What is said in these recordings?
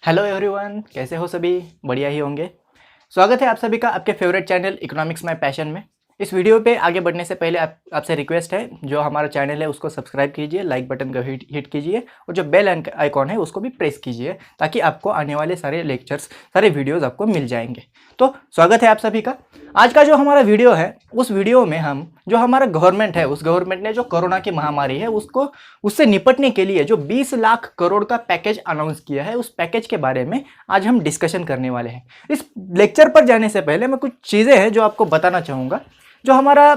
Hello everyone, कैसे हो सभी? बढ़िया ही होंगे। स्वागत है आप सभी का आपके favourite channel economics my passion में। इस वीडियो पे आगे बढ़ने से पहले आपसे रिक्वेस्ट है, जो हमारा चैनल है उसको सब्सक्राइब कीजिए, लाइक बटन को हिट कीजिए और जो बेल आइकॉन है उसको भी प्रेस कीजिए ताकि आपको आने वाले सारे लेक्चर्स, सारे वीडियोज़ आपको मिल जाएंगे। तो स्वागत है आप सभी का। आज का जो हमारा वीडियो है, उस वीडियो में हम जो हमारा गवर्नमेंट है, उस गवर्नमेंट ने जो कोरोना की महामारी है उससे निपटने के लिए जो 20 लाख करोड़ का पैकेज अनाउंस किया है, उस पैकेज के बारे में आज हम डिस्कशन करने वाले हैं। इस लेक्चर पर जाने से पहले मैं कुछ चीज़ें हैं जो आपको बताना चाहूँगा। जो हमारा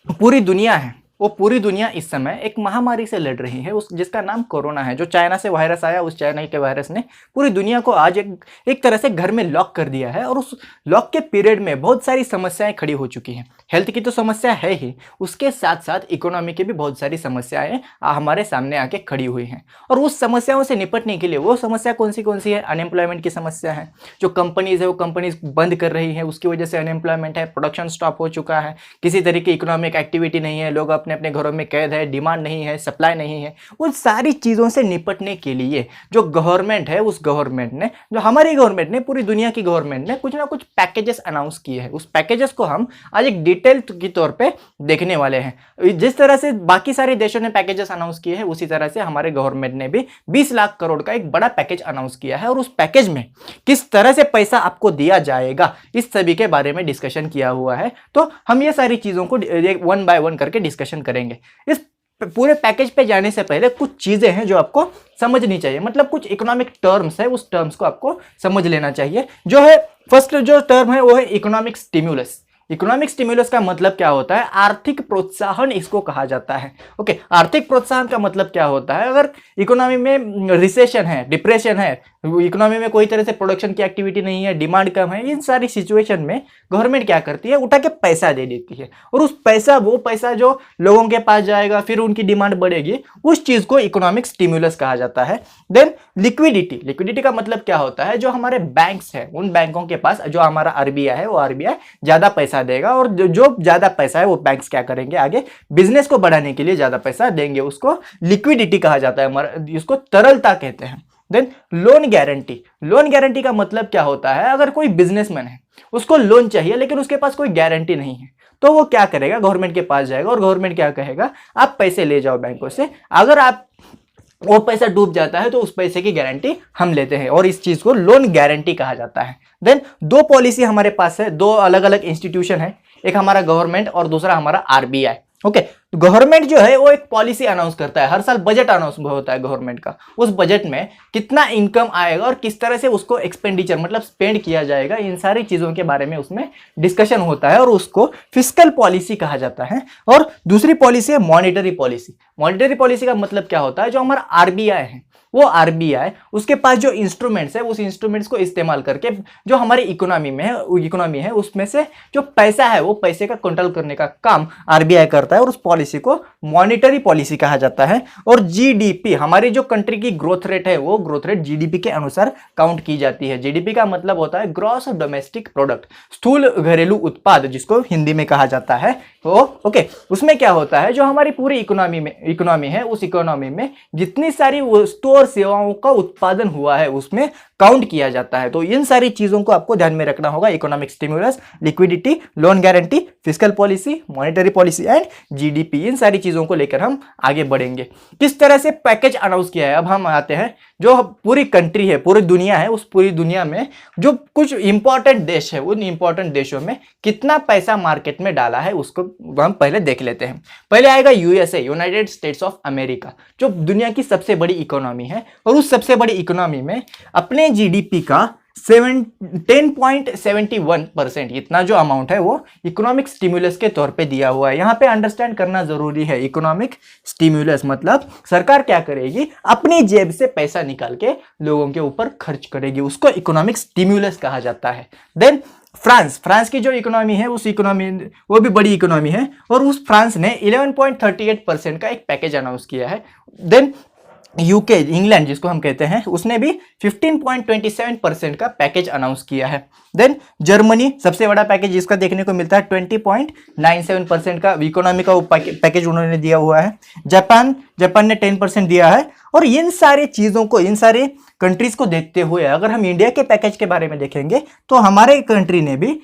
पूरी दुनिया है, वो पूरी दुनिया इस समय एक महामारी से लड़ रही है, जिसका नाम कोरोना है। जो चाइना से वायरस आया, उस चाइना के वायरस ने पूरी दुनिया को आज एक तरह से घर में लॉक कर दिया है और उस लॉक के पीरियड में बहुत सारी समस्याएं खड़ी हो चुकी हैं। हेल्थ की तो समस्या है ही, उसके साथ साथ इकोनॉमी की भी बहुत सारी समस्याएं हमारे सामने आके खड़ी हुई हैं। और उस समस्याओं से निपटने के लिए वो समस्या कौन सी है? अनएम्प्लॉयमेंट की समस्या है। जो कंपनीज है वो कंपनीज बंद कर रही है, उसकी वजह से अनएम्प्लॉयमेंट है, प्रोडक्शन स्टॉप हो चुका है, किसी तरीके की इकोनॉमिक एक्टिविटी नहीं है, लोग अपने अपने घरों में कैद है, डिमांड नहीं है, सप्लाई नहीं है। उन सारी चीज़ों से निपटने के लिए जो गवर्नमेंट है, उस गवर्नमेंट ने, जो हमारी गवर्नमेंट ने, पूरी दुनिया की गवर्नमेंट ने कुछ ना कुछ पैकेजेस अनाउंस किए हैं। उस पैकेजेस को हम आज एक डिटेल की तौर पे देखने वाले हैं। जिस तरह से बाकी सारे देशों ने पैकेजेस अनाउंस किए हैं, उसी तरह से हमारे गवर्नमेंट ने भी 20 लाख करोड़ का एक बड़ा पैकेज अनाउंस किया है। और उस पैकेज में किस तरह से पैसा आपको दिया जाएगा, इस सभी के बारे में डिस्कशन किया हुआ है। तो हम ये सारी चीज़ों को वन बाय वन करके डिस्कशन करेंगे। इस पूरे पैकेज पे जाने से पहले कुछ चीजें हैं जो आपको समझनी चाहिए, मतलब कुछ इकोनॉमिक टर्म्स है, उस टर्म्स को आपको समझ लेना चाहिए। जो है फर्स्ट जो टर्म है वो है इकोनॉमिक स्टिम्युलस। इकोनॉमिक स्टिम्युलस का मतलब क्या होता है? आर्थिक प्रोत्साहन इसको कहा जाता है। ओके, आर्थिक प्रोत्साहन का मतलब क्या होता है? अगर इकोनॉमी में रिसेशन है, डिप्रेशन है, इकोनॉमी में कोई तरह से प्रोडक्शन की एक्टिविटी नहीं है, डिमांड कम है, इन सारी सिचुएशन में गवर्नमेंट क्या करती है? उठा के पैसा दे देती है। और वो पैसा जो लोगों के पास जाएगा, फिर उनकी डिमांड बढ़ेगी, उस चीज को इकोनॉमिक स्टिम्युलस कहा जाता है। देन लिक्विडिटी का मतलब क्या होता है? जो हमारे बैंक्स है, उन बैंकों के पास, जो हमारा आरबीआई है, वो आरबीआई ज्यादा पैसा देगा और जो ज्यादा पैसा है वो बैंक्स क्या करेंगे? आगे बिजनेस को बढ़ाने के लिए ज्यादा पैसा देंगे। उसको लिक्विडिटी कहा जाता है, इसको तरलता कहते हैं। देन लोन गारंटी का मतलब क्या होता है? अगर कोई बिजनेसमैन है, उसको लोन चाहिए लेकिन उसके पास कोई गारंटी नहीं है, तो वो क्या करेगा? गवर्नमेंट के पास जाएगा और गवर्नमेंट क्या कहेगा? आप पैसे ले जाओ बैंकों से, अगर आप वो पैसा डूब जाता है तो उस पैसे की गारंटी हम लेते हैं, और इस चीज को लोन गारंटी कहा जाता है। देन दो पॉलिसी हमारे पास है, दो अलग अलग इंस्टीट्यूशन है, एक हमारा गवर्नमेंट और दूसरा हमारा आरबीआई। ओके, गवर्नमेंट जो है वो एक पॉलिसी अनाउंस करता है, हर साल बजट अनाउंस होता है गवर्नमेंट का। उस बजट में कितना इनकम आएगा और किस तरह से उसको एक्सपेंडिचर मतलब स्पेंड किया जाएगा, इन सारी चीजों के बारे में उसमें डिस्कशन होता है और उसको फिस्कल पॉलिसी कहा जाता है। और दूसरी पॉलिसी है मॉनेटरी पॉलिसी का मतलब क्या होता है? जो हमारा आरबीआई है, वो आरबीआई उसके पास जो इंस्ट्रूमेंट्स है, उस इंस्ट्रूमेंट्स को इस्तेमाल करके जो हमारी इकोनॉमी है उसमें से जो पैसा है, वो पैसे का कंट्रोल करने का काम आरबीआई करता है और उस पॉलिसी को मॉनेटरी पॉलिसी कहा जाता है। और जीडीपी, हमारी जो कंट्री की ग्रोथ रेट है, वो ग्रोथ रेट जीडीपी के अनुसार काउंट की जाती है। जीडीपी का मतलब होता है ग्रॉस डोमेस्टिक प्रोडक्ट, स्थूल घरेलू उत्पाद, जिसको हिंदी में कहा जाता है। ओके, उसमें क्या होता है? जो हमारी पूरी इकोनॉमी है, उस इकोनॉमी में जितनी सारी वस्तुओं और सेवाओं का उत्पादन हुआ है उसमें काउंट किया जाता है। तो इन सारी चीजों को आपको ध्यान में रखना होगा। Economic stimulus, liquidity, loan guarantee, fiscal policy, monetary policy and GDP, इन सारी चीजों को लेकर हम आगे बढ़ेंगे। किस तरह से पैकेज अनाउंस किया है? अब हम आते हैं, जो पूरी कंट्री है, पूरी दुनिया है, उस पूरी दुनिया में जो कुछ इंपॉर्टेंट देश है, उन इंपॉर्टेंट देशों में कितना पैसा मार्केट में डाला है उसको हम पहले देख लेते हैं। पहले आएगा USA, United states of America, जो दुनिया की सबसे बड़ी इकोनॉमी है। और उस सबसे बड़ी इकोनॉमी में अपने जीडीपी का 10.71% इतना जो अमाउंट है वो इकोनॉमिक स्टिम्युलस के तौर पे दिया हुआ है। यहाँ पे अंडरस्टैंड करना जरूरी है, इकोनॉमिक स्टिम्युलस मतलब सरकार क्या करेगी? अपनी जेब से पैसा निकाल के लोगों के ऊपर खर्च करेगी, उसको इकोनॉमिक स्टिम्युलस कहा जाता है। देन फ्रांस की जो इकोनॉमी है, उस इकोनॉमी, वो भी बड़ी इकोनॉमी है, और उस फ्रांस ने 11.38% का एक पैकेज अनाउंस किया है। देन यूके, इंग्लैंड जिसको हम कहते हैं, उसने भी 15.27% का पैकेज अनाउंस किया है। देन जर्मनी, सबसे बड़ा पैकेज जिसका देखने को मिलता है 20.97% का इकोनॉमी का पैकेज उन्होंने दिया हुआ है। जापान ने 10% दिया है। और इन सारी चीज़ों को, इन सारे कंट्रीज को देखते हुए अगर हम इंडिया के पैकेज के बारे में देखेंगे तो हमारे कंट्री ने भी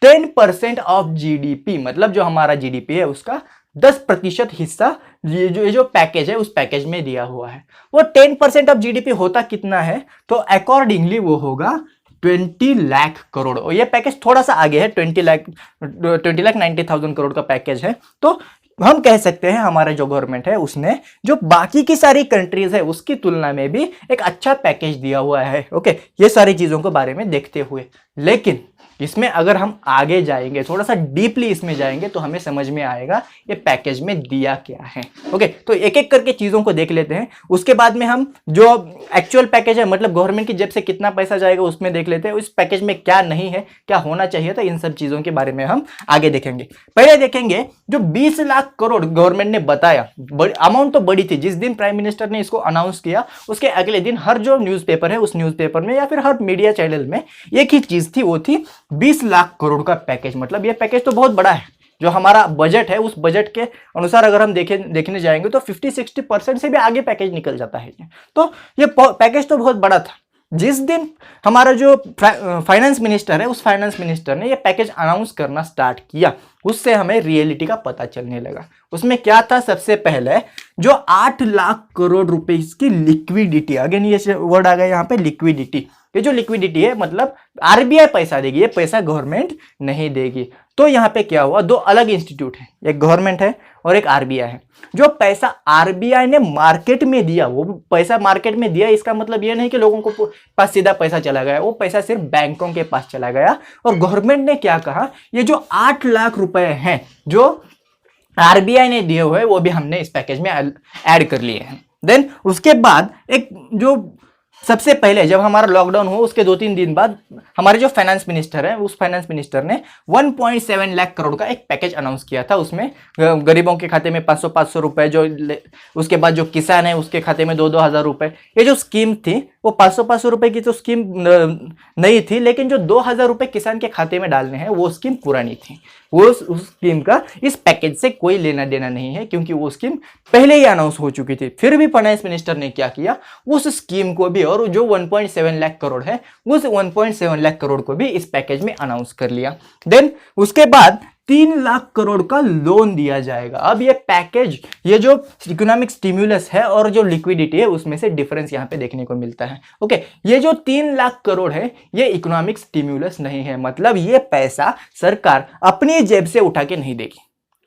10% ऑफ जीडीपी, मतलब जो हमारा जीडीपी है उसका 10% हिस्सा ये जो पैकेज है उस पैकेज में दिया हुआ है। वो 10% ऑफ जीडीपी होता कितना है, तो अकॉर्डिंगली वो होगा 20 लाख करोड़। और ये पैकेज थोड़ा सा आगे है, 20,90,000 करोड़ का पैकेज है। तो हम कह सकते हैं हमारा जो गवर्नमेंट है उसने जो बाकी की सारी कंट्रीज है उसकी तुलना में भी एक अच्छा पैकेज दिया हुआ है। ओके, ये सारी चीजों के बारे में देखते हुए, लेकिन इसमें अगर हम आगे जाएंगे, थोड़ा सा डीपली इसमें जाएंगे, तो हमें समझ में आएगा ये पैकेज में दिया क्या है। ओके, तो एक एक करके चीजों को देख लेते हैं, उसके बाद में हम जो एक्चुअल पैकेज है, मतलब गवर्नमेंट की जेब से कितना पैसा जाएगा उसमें देख लेते हैं, उस पैकेज में क्या नहीं है, क्या होना चाहिए था, इन सब चीजों के बारे में हम आगे देखेंगे। पहले देखेंगे जो 20 लाख करोड़ गवर्नमेंट ने बताया, अमाउंट तो बड़ी थी। जिस दिन प्राइम मिनिस्टर ने इसको अनाउंस किया उसके अगले दिन हर जो न्यूज़पेपर है उस न्यूज़पेपर में या फिर हर मीडिया चैनल में एक ही चीज थी, वो थी 20 लाख करोड़ का पैकेज। मतलब ये पैकेज तो बहुत बड़ा है। जो हमारा बजट है उस बजट के अनुसार अगर हम देखने जाएंगे तो 50-60% से भी आगे पैकेज निकल जाता है। तो ये पैकेज तो बहुत बड़ा था। जिस दिन हमारा जो फाइनेंस मिनिस्टर है उस फाइनेंस मिनिस्टर ने ये पैकेज अनाउंस करना स्टार्ट किया, उससे हमें रियलिटी का पता चलने लगा। उसमें क्या था, सबसे पहले जो 8 लाख करोड़ रुपए की लिक्विडिटी, अगेन ये वर्ड आ गया यहाँ पे लिक्विडिटी। ये जो लिक्विडिटी है मतलब आरबीआई पैसा देगी, ये पैसा गवर्नमेंट नहीं देगी। तो यहाँ पे क्या हुआ, दो अलग इंस्टीट्यूट है, एक गवर्नमेंट है और एक आरबीआई है। जो पैसा आरबीआई ने मार्केट में दिया, वो पैसा मार्केट में दिया, इसका मतलब ये नहीं कि लोगों को पास सीधा पैसा चला गया, वो पैसा सिर्फ बैंकों के पास चला गया। और गवर्नमेंट ने क्या कहा, ये जो 8 लाख रुपए हैं जो आरबीआई ने दिए हुए वो भी हमने इस पैकेज में ऐड कर लिए हैं। देन उसके बाद एक जो सबसे पहले जब हमारा लॉकडाउन हुआ उसके 2-3 दिन बाद हमारे जो फाइनेंस मिनिस्टर है उस फाइनेंस मिनिस्टर ने 1.7 लाख करोड़ का एक पैकेज अनाउंस किया था। उसमें गरीबों के खाते में 500-500 रुपए, जो उसके बाद जो किसान है उसके खाते में 2-2 हज़ार रुपए। ये जो स्कीम थी वो 500-500 रुपए की तो स्कीम नहीं थी, लेकिन जो 2,000 रुपए किसान के खाते में डालने हैं वो स्कीम पुरानी थी। वो उस स्कीम का इस पैकेज से कोई लेना देना नहीं है, क्योंकि वो स्कीम पहले ही अनाउंस हो चुकी थी। फिर भी फाइनेंस मिनिस्टर ने क्या किया, उस स्कीम को भी और जो 1.7 लाख करोड़ है उस 1.7 लाख करोड़ को भी इस पैकेज में अनाउंस कर लिया। देन उसके बाद 3 लाख करोड़ का लोन दिया जाएगा। अब ये पैकेज, ये जो इकोनॉमिक स्टिम्युलस है और जो लिक्विडिटी है उसमें से डिफरेंस यहाँ पे देखने को मिलता है। ओके, ये जो 3 लाख करोड़ है ये इकोनॉमिक स्टिम्युलस नहीं है, मतलब ये पैसा सरकार अपनी जेब से उठा के नहीं देगी।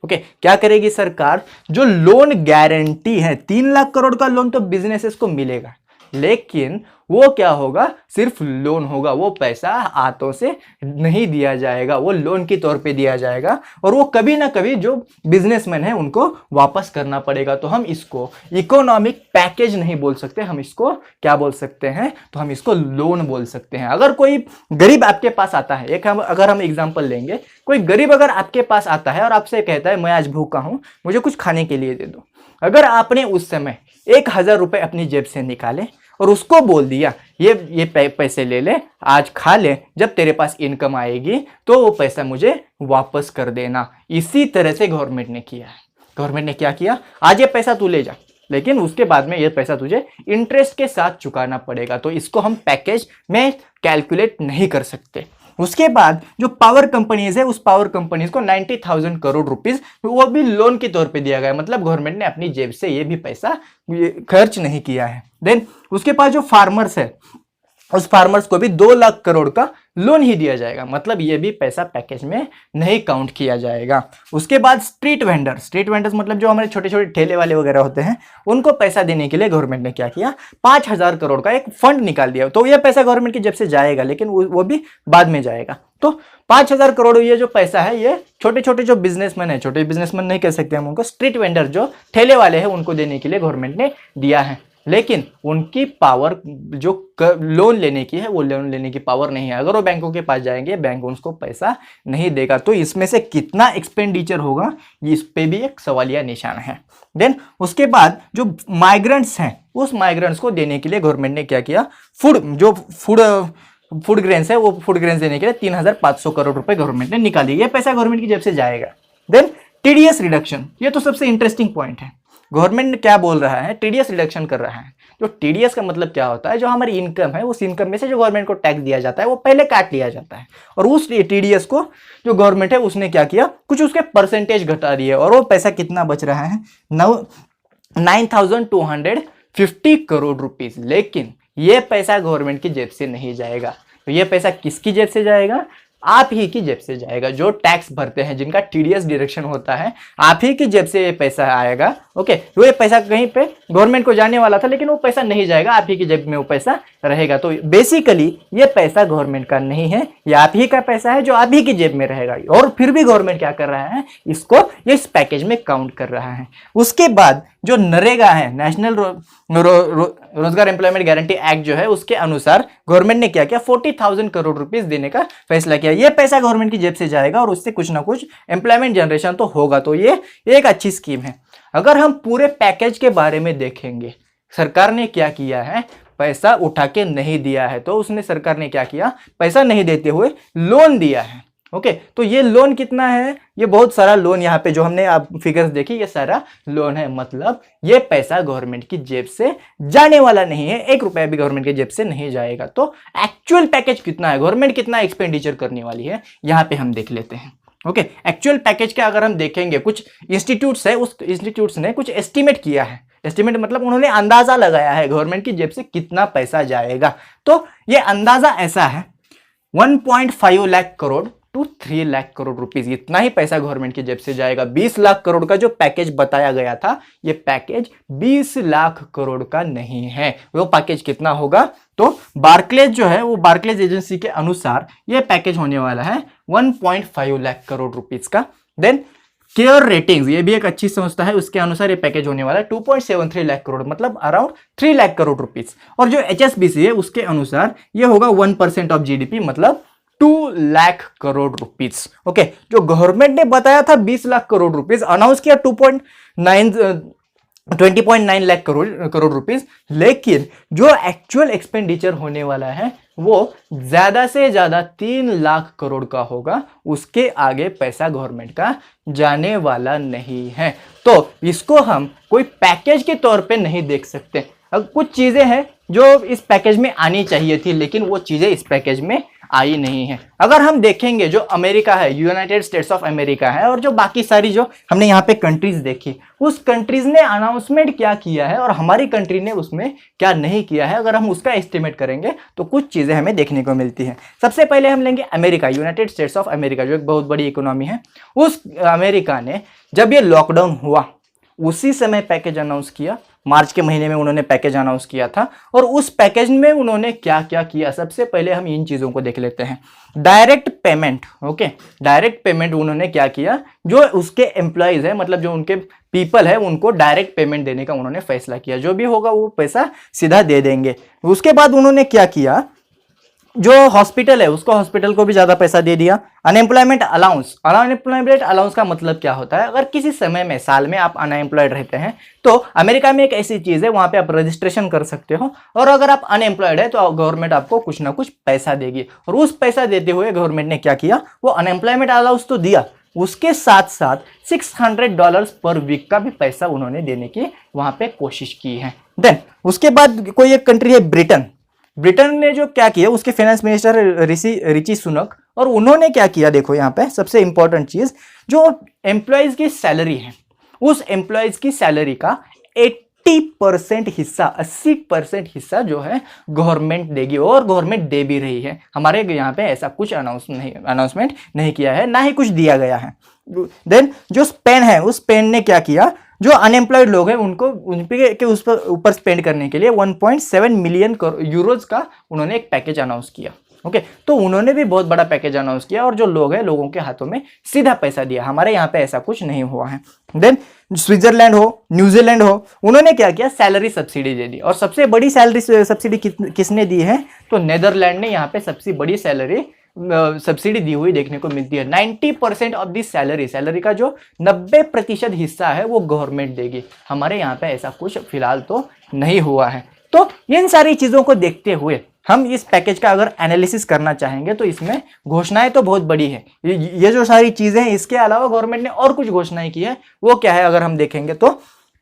ओके, क्या करेगी सरकार, जो लोन गारंटी है 3 लाख करोड़ का लोन तो बिजनेसेस को मिलेगा, लेकिन वो क्या होगा, सिर्फ लोन होगा। वो पैसा हाथों से नहीं दिया जाएगा, वो लोन के तौर पे दिया जाएगा और वो कभी ना कभी जो बिजनेसमैन है उनको वापस करना पड़ेगा। तो हम इसको इकोनॉमिक पैकेज नहीं बोल सकते, हम इसको क्या बोल सकते हैं, तो हम इसको लोन बोल सकते हैं। अगर कोई गरीब आपके पास आता है, अगर हम एग्जाम्पल लेंगे, कोई गरीब अगर आपके पास आता है और आपसे कहता है मैं आज भूखा हूं, मुझे कुछ खाने के लिए दे दो। अगर आपने उस समय 1,000 रुपए अपनी जेब से निकाले और उसको बोल दिया ये पैसे ले ले, आज खा ले, जब तेरे पास इनकम आएगी तो वो पैसा मुझे वापस कर देना। इसी तरह से गवर्नमेंट ने किया है। गवर्नमेंट ने क्या किया, आज ये पैसा तू ले जा, लेकिन उसके बाद में ये पैसा तुझे इंटरेस्ट के साथ चुकाना पड़ेगा। तो इसको हम पैकेज में कैलकुलेट नहीं कर सकते। उसके बाद जो पावर कंपनीज है उस पावर कंपनीज को 90,000 करोड़ रुपीस वो भी लोन के तौर पे दिया गया, मतलब गवर्नमेंट ने अपनी जेब से ये भी पैसा खर्च नहीं किया है। देन उसके पास जो फार्मर्स है उस फार्मर्स को भी 2 लाख करोड़ का लोन ही दिया जाएगा, मतलब ये भी पैसा पैकेज में नहीं काउंट किया जाएगा। उसके बाद स्ट्रीट वेंडर्स मतलब जो हमारे छोटे छोटे ठेले वाले वगैरह होते हैं उनको पैसा देने के लिए गवर्नमेंट ने क्या किया, 5,000 करोड़ का एक फंड निकाल दिया। तो ये पैसा गवर्नमेंट की जेब से जाएगा, लेकिन वो भी बाद में जाएगा। तो 5,000 करोड़ ये जो पैसा है ये छोटे छोटे जो बिजनेसमैन है, छोटे बिजनेसमैन नहीं कह सकते हम उनको, स्ट्रीट वेंडर जो ठेले वाले हैं उनको देने के लिए गवर्नमेंट ने दिया है। लेकिन उनकी पावर जो लोन लेने की है वो लोन लेने की पावर नहीं है। अगर वो बैंकों के पास जाएंगे बैंक उनको पैसा नहीं देगा। तो इसमें से कितना एक्सपेंडिचर होगा इस पे भी एक सवालिया निशान है। देन उसके बाद जो माइग्रेंट्स हैं उस माइग्रेंट्स को देने के लिए गवर्नमेंट ने क्या किया, फूड ग्रेन्स है वो फूड ग्रेन्स देने के लिए 3,500 करोड़ रुपए गवर्नमेंट ने निकाली। ये पैसा गवर्नमेंट की जेब से जाएगा। देन टीडीएस रिडक्शन, ये तो सबसे इंटरेस्टिंग पॉइंट है। गवर्नमेंट क्या बोल रहा है, टीडीएस रिडक्शन कर रहा है। जो टीडीएस का मतलब क्या होता है, जो हमारी इनकम है उस इनकम में से जो गवर्नमेंट को टैक्स दिया जाता है वो पहले काट लिया जाता है, और उस टीडीएस को जो गवर्नमेंट है उसने क्या किया, कुछ उसके परसेंटेज घटा दिए, और वो पैसा कितना बच रहा है, 9,250 करोड़ रुपीस। लेकिन ये पैसा गवर्नमेंट की जेब से नहीं जाएगा, तो ये पैसा किसकी जेब से जाएगा, आप ही की जेब से जाएगा। जो टैक्स भरते हैं, जिनका टीडीएस डिडक्शन होता है, आप ही की जेब से ये पैसा आएगा। ओके, तो ये पैसा कहीं पे गवर्नमेंट को जाने वाला था, लेकिन वो पैसा नहीं जाएगा, आप ही की जेब में वो पैसा रहेगा। तो बेसिकली ये पैसा गवर्नमेंट का नहीं है, ये आप ही का पैसा है जो आप ही की जेब में रहेगा। और फिर भी गवर्नमेंट क्या कर रहा है, इसको ये इस पैकेज में काउंट कर रहा है। उसके बाद जो नरेगा है, नेशनल रोजगार एम्प्लॉयमेंट गारंटी एक्ट जो है, उसके अनुसार गवर्नमेंट ने क्या किया, 40,000 करोड़ रुपीस देने का फैसला किया। ये पैसा गवर्नमेंट की जेब से जाएगा और उससे कुछ ना कुछ एम्प्लॉयमेंट जनरेशन तो होगा। तो ये एक अच्छी स्कीम है। अगर हम पूरे पैकेज के बारे में देखेंगे, सरकार ने क्या किया है, पैसा उठा के नहीं दिया है, तो उसने सरकार ने क्या किया, पैसा नहीं देते हुए लोन दिया है। ओके, तो ये लोन कितना है, ये बहुत सारा लोन, यहाँ पे जो हमने आप फिगर्स देखी, ये सारा लोन है। मतलब ये पैसा गवर्नमेंट की जेब से जाने वाला नहीं है, 1 रुपया भी गवर्नमेंट की जेब से नहीं जाएगा। तो एक्चुअल पैकेज कितना है, गवर्नमेंट कितना एक्सपेंडिचर करने वाली है, यहाँ पे हम देख लेते हैं। ओके, एक्चुअल पैकेज के अगर हम देखेंगे, कुछ इंस्टीट्यूट्स है, उस इंस्टीट्यूट्स ने कुछ एस्टिमेट किया है। एस्टिमेट मतलब उन्होंने अंदाजा लगाया है गवर्नमेंट की जेब से कितना पैसा जाएगा। तो ये अंदाजा ऐसा है, 1.5 लाख करोड़ टू 3 लाख करोड़ रुपीस, इतना ही पैसा गवर्नमेंट की जेब से जाएगा। 20 लाख करोड़ का जो पैकेज बताया गया था, ये पैकेज 20 लाख करोड़ का नहीं है। वो पैकेज कितना होगा, तो बार्कलेज जो है, वो बार्कलेज एजेंसी के अनुसार ये पैकेज होने वाला है 1.5 लाख करोड़ रुपीस का। देन केयर रेटिंग्स, ये भी एक अच्छी संस्था है, उसके अनुसार ये पैकेज होने वाला है 2.73 लाख करोड़, मतलब अराउंड 3 लाख करोड़ रुपीस। और जो HSBC है, उसके अनुसार ये होगा 1% ऑफ जीडीपी, मतलब 2 लाख करोड़ रुपीस। ओके, जो गवर्नमेंट ने बताया था 20 लाख करोड़ रुपीस, अनाउंस किया 20.9 लाख करोड़ रुपीस, लेकिन जो एक्चुअल एक्सपेंडिचर होने वाला है वो ज्यादा से ज्यादा 3 लाख करोड़ का होगा। उसके आगे पैसा गवर्नमेंट का जाने वाला नहीं है। तो इसको हम कोई पैकेज के तौर पे नहीं देख सकते। अब कुछ चीजें हैं जो इस पैकेज में आनी चाहिए थी, लेकिन वो चीजें इस पैकेज में आई नहीं है। अगर हम देखेंगे, जो अमेरिका है, यूनाइटेड स्टेट्स ऑफ अमेरिका है, और जो बाकी सारी जो हमने यहाँ पे कंट्रीज देखी, उस कंट्रीज ने अनाउंसमेंट क्या किया है और हमारी कंट्री ने उसमें क्या नहीं किया है, अगर हम उसका एस्टिमेट करेंगे तो कुछ चीजें हमें देखने को मिलती है। सबसे पहले हम लेंगे America, United states of America, जो एक बहुत बड़ी इकोनॉमी है। उस अमेरिका ने जब ये लॉकडाउन हुआ, उसी समय पैकेज अनाउंस किया। मार्च के महीने में उन्होंने पैकेज अनाउंस किया था, और उस पैकेज में उन्होंने क्या क्या किया, सबसे पहले हम इन चीजों को देख लेते हैं। Direct payment, okay, direct payment उन्होंने क्या किया, जो उसके एम्प्लॉयज है, मतलब जो उनके पीपल है, उनको डायरेक्ट पेमेंट देने का उन्होंने फैसला किया। जो भी होगा वो पैसा सीधा दे देंगे। उसके बाद उन्होंने क्या किया, जो हॉस्पिटल है उसको, हॉस्पिटल को भी ज्यादा पैसा दे दिया। अनएम्प्लॉयमेंट अलाउंस, अनएम्प्लॉयमेंट अलाउंस का मतलब क्या होता है, अगर किसी समय में, साल में आप अनएम्प्लॉयड रहते हैं, तो अमेरिका में एक ऐसी चीज है, वहां पे आप रजिस्ट्रेशन कर सकते हो, और अगर आप अनएम्प्लॉयड है तो गवर्नमेंट आपको कुछ ना कुछ पैसा देगी। और उस पैसा देते हुए गवर्नमेंट ने क्या किया, वो अनएम्प्लॉयमेंट अलाउंस तो दिया, उसके साथ साथ $600 पर वीक का भी पैसा उन्होंने देने की वहां पे कोशिश की है। देन उसके बाद कोई एक कंट्री है ब्रिटेन। ब्रिटेन ने जो क्या किया, उसके फाइनेंस मिनिस्टर रिची सुनक, और उन्होंने क्या किया, देखो यहाँ पे सबसे इंपॉर्टेंट चीज, जो एम्प्लॉयज की सैलरी है, उस एम्प्लॉयज की सैलरी का 80% हिस्सा, 80% हिस्सा जो है गवर्नमेंट देगी, और गवर्नमेंट दे भी रही है। हमारे यहाँ पे ऐसा कुछ अनाउंसमेंट नहीं किया है, ना ही कुछ दिया गया है। देन जो स्पेन है, उस स्पेन ने क्या किया, जो अनएम्प्लॉयड लोग हैं उनको उनके उस पर ऊपर स्पेंड करने के लिए 1.7 मिलियन यूरोज का उन्होंने एक पैकेज अनाउंस किया। ओके, तो उन्होंने भी बहुत बड़ा पैकेज अनाउंस किया, और जो लोग हैं, लोगों के हाथों में सीधा पैसा दिया। हमारे यहाँ पे ऐसा कुछ नहीं हुआ है। देन स्विट्जरलैंड हो, न्यूजीलैंड हो, उन्होंने क्या किया, सैलरी सब्सिडी दे दी। और सबसे बड़ी सैलरी सब्सिडी किसने दी है, तो नेदरलैंड ने यहाँ पे सबसे बड़ी सैलरी सब्सिडी दी हुई देखने को मिलती है। 90% ऑफ दिस सैलरी का जो 90% हिस्सा है वो गवर्नमेंट देगी। हमारे यहाँ पे ऐसा कुछ फिलहाल तो नहीं हुआ है। तो इन सारी चीजों को देखते हुए हम इस पैकेज का अगर एनालिसिस करना चाहेंगे, तो इसमें घोषणाएं तो बहुत बड़ी है। ये जो सारी चीजें हैं, इसके अलावा गवर्नमेंट ने और कुछ घोषणाएं की है। वो क्या है, अगर हम देखेंगे तो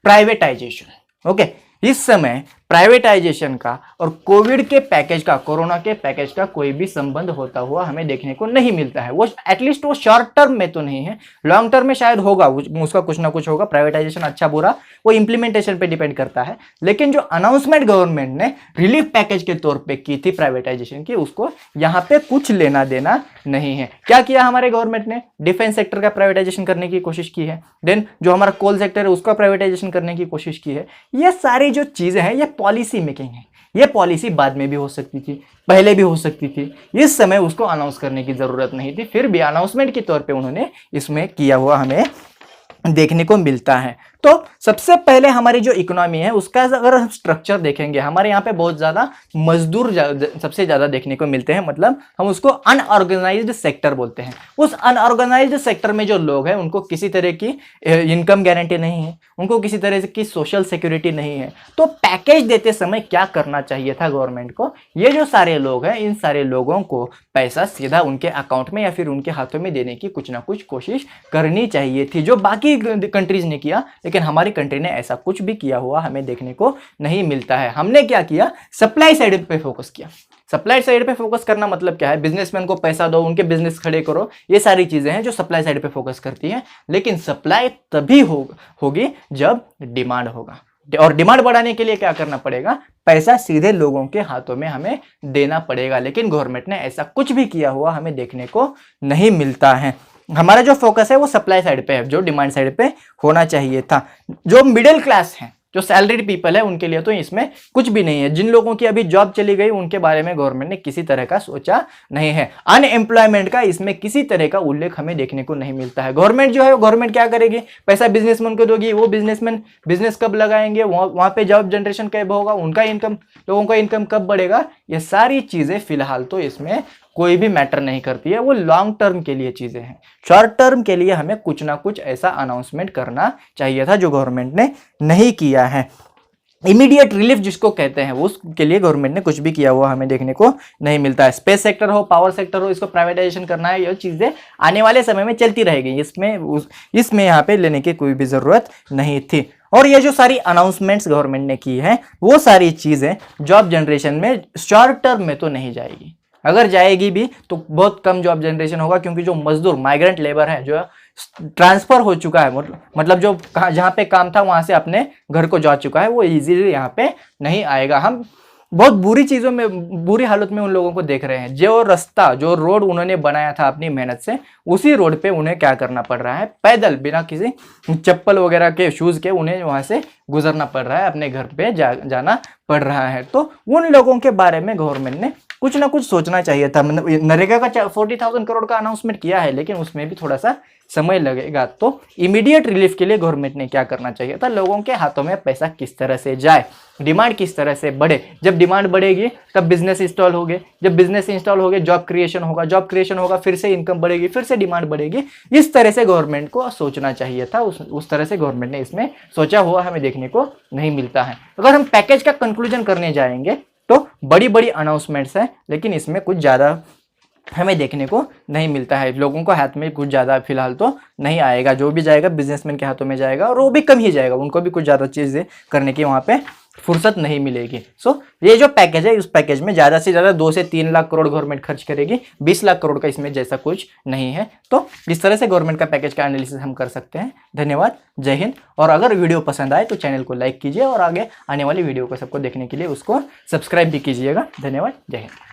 प्राइवेटाइजेशन। ओके, इस समय प्राइवेटाइजेशन का और कोविड के पैकेज का, कोरोना के पैकेज का कोई भी संबंध होता हुआ हमें देखने को नहीं मिलता है। वो एटलीस्ट वो शॉर्ट टर्म में तो नहीं है, लॉन्ग टर्म में शायद होगा, उसका कुछ ना कुछ होगा। प्राइवेटाइजेशन अच्छा बुरा वो इंप्लीमेंटेशन पे डिपेंड करता है, लेकिन जो अनाउंसमेंट गवर्नमेंट ने रिलीफ पैकेज के तौर पे की थी प्राइवेटाइजेशन की, उसको यहाँ पे कुछ लेना देना नहीं है। क्या किया हमारे गवर्नमेंट ने? डिफेंस सेक्टर का प्राइवेटाइजेशन करने की कोशिश की है, देन जो हमारा कोल सेक्टर है उसका प्राइवेटाइजेशन करने की कोशिश की है। ये सारी जो चीजें हैं ये पॉलिसी मेकिंग है। ये पॉलिसी बाद में भी हो सकती थी, पहले भी हो सकती थी, इस समय उसको अनाउंस करने की जरूरत नहीं थी, फिर भी अनाउंसमेंट के तौर पे उन्होंने इसमें किया हुआ हमें देखने को मिलता है। तो सबसे पहले हमारी जो इकोनॉमी है उसका अगर हम स्ट्रक्चर देखेंगे, हमारे यहाँ पे बहुत ज़्यादा मजदूर सबसे ज़्यादा देखने को मिलते हैं, मतलब हम उसको अनऑर्गेनाइज्ड सेक्टर बोलते हैं। उस अनऑर्गेनाइज्ड सेक्टर में जो लोग हैं उनको किसी तरह की इनकम गारंटी नहीं है, उनको किसी तरह की सोशल सिक्योरिटी नहीं है। तो पैकेज देते समय क्या करना चाहिए था गवर्नमेंट को? ये जो सारे लोग हैं इन सारे लोगों को पैसा सीधा उनके अकाउंट में या फिर उनके हाथों में देने की कुछ ना कुछ कोशिश करनी चाहिए थी, जो बाकी कंट्रीज ने किया, लेकिन हमारी कंट्री ने ऐसा कुछ भी किया हुआ हमें देखने को नहीं मिलता है। हमने क्या किया? सप्लाई साइड पे फोकस किया। सप्लाई साइड पे फोकस करना मतलब क्या है? बिजनेसमैन को पैसा दो, उनके बिजनेस खड़े करो, ये सारी चीजें हैं जो सप्लाई साइड पे फोकस करती हैं। लेकिन सप्लाई तभी होगी जब डिमांड होगा, और डिमांड बढ़ाने के लिए क्या करना पड़ेगा? पैसा सीधे लोगों के हाथों में हमें देना पड़ेगा। लेकिन गवर्नमेंट ने ऐसा कुछ भी किया हुआ हमें देखने को नहीं मिलता है। हमारा जो फोकस है वो सप्लाई साइड पे है, जो डिमांड साइड पे होना चाहिए था। जो मिडिल क्लास है, जो सैलरीड पीपल है, उनके लिए तो इसमें कुछ भी नहीं है। जिन लोगों की अभी जॉब चली गई उनके बारे में गवर्नमेंट ने किसी तरह का सोचा नहीं है। अनएम्प्लॉयमेंट का इसमें किसी तरह का उल्लेख हमें देखने को नहीं मिलता है। गवर्नमेंट जो है गवर्नमेंट क्या करेगी? पैसा बिजनेसमैन को दोगी, वो बिजनेसमैन बिजनेस कब लगाएंगे, वहां पे जॉब जनरेशन कब होगा, उनका इनकम, लोगों का इनकम कब बढ़ेगा, ये सारी चीजें फिलहाल तो इसमें कोई भी मैटर नहीं करती है। वो लॉन्ग टर्म के लिए चीजें हैं। शॉर्ट टर्म के लिए हमें कुछ ना कुछ ऐसा अनाउंसमेंट करना चाहिए था जो गवर्नमेंट ने नहीं किया है। इमीडिएट रिलीफ जिसको कहते हैं, वो उसके लिए गवर्नमेंट ने कुछ भी किया हुआ हमें देखने को नहीं मिलता है। स्पेस सेक्टर हो, पावर सेक्टर हो, इसको प्राइवेटाइजेशन करना है, ये चीजें आने वाले समय में चलती रहेगी। इसमें यहाँ पे लेने की कोई भी जरूरत नहीं थी। और ये जो सारी अनाउंसमेंट्स गवर्नमेंट ने की है वो सारी चीजें जॉब जनरेशन में शॉर्ट टर्म में तो नहीं जाएगी। अगर जाएगी भी तो बहुत कम जॉब जनरेशन होगा, क्योंकि जो मजदूर माइग्रेंट लेबर है जो ट्रांसफर हो चुका है, मतलब जो जहाँ पे काम था वहां से अपने घर को जा चुका है, वो इजीली यहाँ पे नहीं आएगा। हम बहुत बुरी चीज़ों में, बुरी हालत में उन लोगों को देख रहे हैं। जो रास्ता, जो रोड उन्होंने बनाया था अपनी मेहनत से, उसी रोड पे उन्हें क्या करना पड़ रहा है? पैदल, बिना किसी चप्पल वगैरह के, शूज के, उन्हें वहां से गुजरना पड़ रहा है, अपने घर पे जाना पड़ रहा है। तो उन लोगों के बारे में गवर्नमेंट ने कुछ ना कुछ सोचना चाहिए था। नरेगा का 40,000 करोड़ का अनाउंसमेंट किया है, लेकिन उसमें भी थोड़ा सा समय लगेगा। तो इमीडिएट रिलीफ के लिए गवर्नमेंट ने क्या करना चाहिए था? लोगों के हाथों में पैसा किस तरह से जाए, डिमांड किस तरह से बढ़े। जब डिमांड बढ़ेगी तब बिजनेस इंस्टॉल होंगे, जब बिजनेस इंस्टॉल होंगे जॉब क्रिएशन होगा, जॉब क्रिएशन होगा फिर से इनकम बढ़ेगी, फिर से डिमांड बढ़ेगी। इस तरह से गवर्नमेंट को सोचना चाहिए था। उस तरह से गवर्नमेंट ने इसमें सोचा हुआ हमें देखने को नहीं मिलता है। अगर हम पैकेज का कंक्लूजन करने जाएंगे तो बड़ी बड़ी अनाउंसमेंट्स हैं, लेकिन इसमें कुछ ज़्यादा हमें देखने को नहीं मिलता है। लोगों को हाथ में कुछ ज़्यादा फिलहाल तो नहीं आएगा। जो भी जाएगा बिजनेसमैन के हाथों में जाएगा, और वो भी कम ही जाएगा, उनको भी कुछ ज़्यादा चीज़ें करने की वहाँ पे फुर्सत नहीं मिलेगी। ये जो पैकेज है, इस पैकेज में ज़्यादा से ज़्यादा 2 से 3 लाख करोड़ गवर्नमेंट खर्च करेगी, 20 लाख करोड़ का इसमें जैसा कुछ नहीं है। तो इस तरह से गवर्नमेंट का पैकेज का एनालिसिस हम कर सकते हैं। धन्यवाद, जय हिंद। और अगर वीडियो पसंद आए तो चैनल को लाइक कीजिए, और आगे आने वाली वीडियो को सबको देखने के लिए उसको सब्सक्राइब भी कीजिएगा। धन्यवाद, जय हिंद।